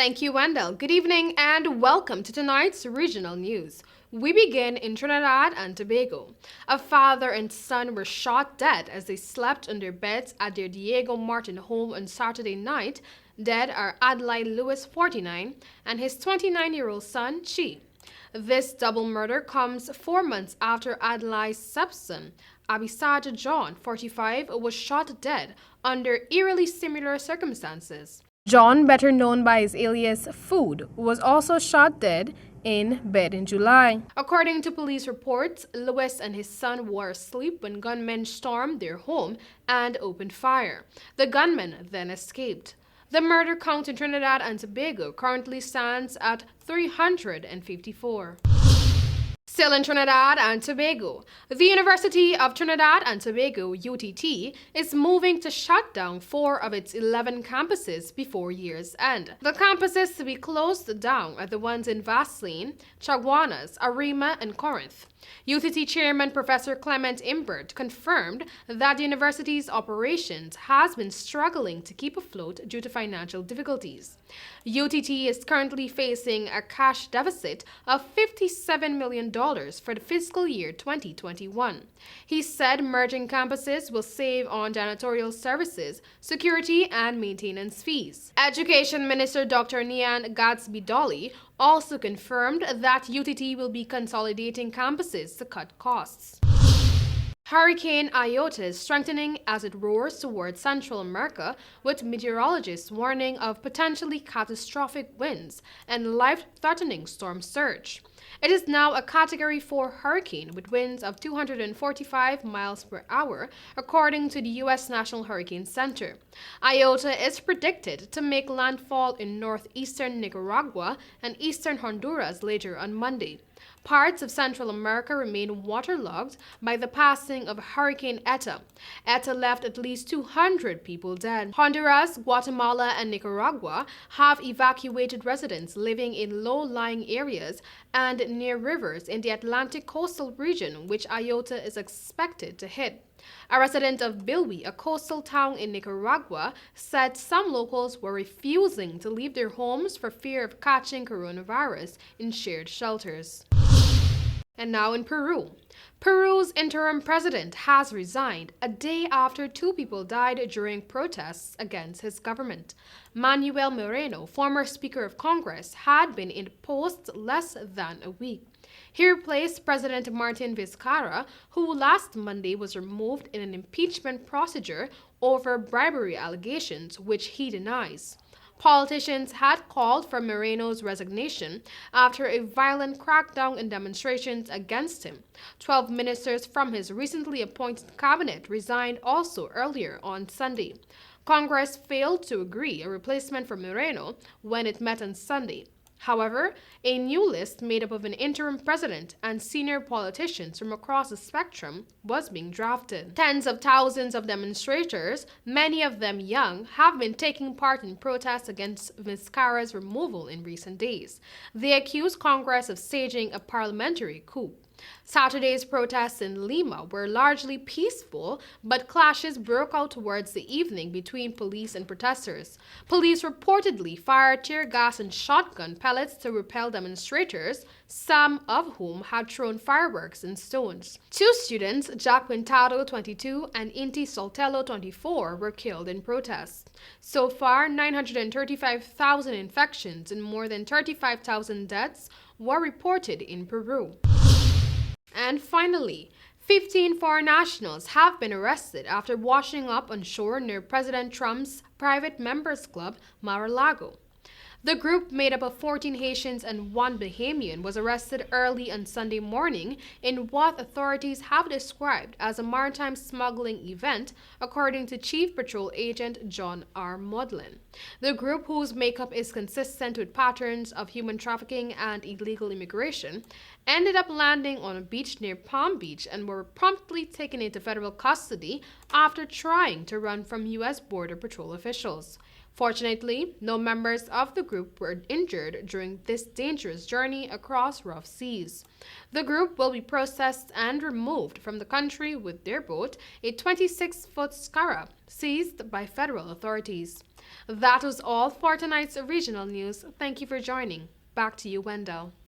Thank you, Wendell. Good evening and welcome to tonight's regional news. We begin in Trinidad and Tobago. A father and son were shot dead as they slept under beds at their Diego Martin home on Saturday night. Dead are Adelaide Lewis, 49, and his 29-year-old son, Chi. This double murder comes 4 months after Adelaide's stepson, Abisada John, 45, was shot dead under eerily similar circumstances. John, better known by his alias Food, was also shot dead in bed in July. According to police reports, Lewis and his son were asleep when gunmen stormed their home and opened fire. The gunmen then escaped. The murder count in Trinidad and Tobago currently stands at 354. Still in Trinidad and Tobago, the University of Trinidad and Tobago, UTT, is moving to shut down 4 of its 11 campuses before year's end. The campuses to be closed down are the ones in Vaseline, Chaguanas, Arima, and Corinth. UTT Chairman Professor Clement Imbert confirmed that the university's operations has been struggling to keep afloat due to financial difficulties. UTT is currently facing a cash deficit of $57 million for the fiscal year 2021. He said merging campuses will save on janitorial services, security, and maintenance fees. Education Minister Dr. Nian Gadsby-Dolly also confirmed that UTT will be consolidating campuses to cut costs. Hurricane Iota is strengthening as it roars towards Central America, with meteorologists warning of potentially catastrophic winds and life-threatening storm surge. It is now a Category 4 hurricane with winds of 245 miles per hour, according to the U.S. National Hurricane Center. Iota is predicted to make landfall in northeastern Nicaragua and eastern Honduras later on Monday. Parts of Central America remain waterlogged by the passing of Hurricane Eta. Eta left at least 200 people dead. Honduras, Guatemala, and Nicaragua have evacuated residents living in low-lying areas and near rivers in the Atlantic coastal region, which Iota is expected to hit. A resident of Bilwi, a coastal town in Nicaragua, said some locals were refusing to leave their homes for fear of catching coronavirus in shared shelters. And now in Peru. Peru's interim president has resigned a day after 2 people died during protests against his government. Manuel Moreno, former Speaker of Congress, had been in post less than a week. He replaced President Martin Vizcarra, who last Monday was removed in an impeachment procedure over bribery allegations, which he denies. Politicians had called for Moreno's resignation after a violent crackdown and demonstrations against him. 12 ministers from his recently appointed cabinet resigned also earlier on Sunday. Congress failed to agree a replacement for Moreno when it met on Sunday. However, a new list made up of an interim president and senior politicians from across the spectrum was being drafted. Tens of thousands of demonstrators, many of them young, have been taking part in protests against Vizcarra's removal in recent days. They accuse Congress of staging a parliamentary coup. Saturday's protests in Lima were largely peaceful, but clashes broke out towards the evening between police and protesters. Police reportedly fired tear gas and shotgun pellets to repel demonstrators, some of whom had thrown fireworks and stones. 2 students, Jack Pintado, 22, and Inti Soltello, 24, were killed in protests. So far, 935,000 infections and more than 35,000 deaths were reported in Peru. And finally, 15 foreign nationals have been arrested after washing up on shore near President Trump's private members club, Mar-a-Lago. The group, made up of 14 Haitians and 1 Bahamian, was arrested early on Sunday morning in what authorities have described as a maritime smuggling event, according to Chief Patrol Agent John R. Modlin. The group, whose makeup is consistent with patterns of human trafficking and illegal immigration, ended up landing on a beach near Palm Beach and were promptly taken into federal custody after trying to run from U.S. Border Patrol officials. Fortunately, no members of the group were injured during this dangerous journey across rough seas. The group will be processed and removed from the country with their boat, a 26-foot Scarab, seized by federal authorities. That was all for tonight's regional news. Thank you for joining. Back to you, Wendell.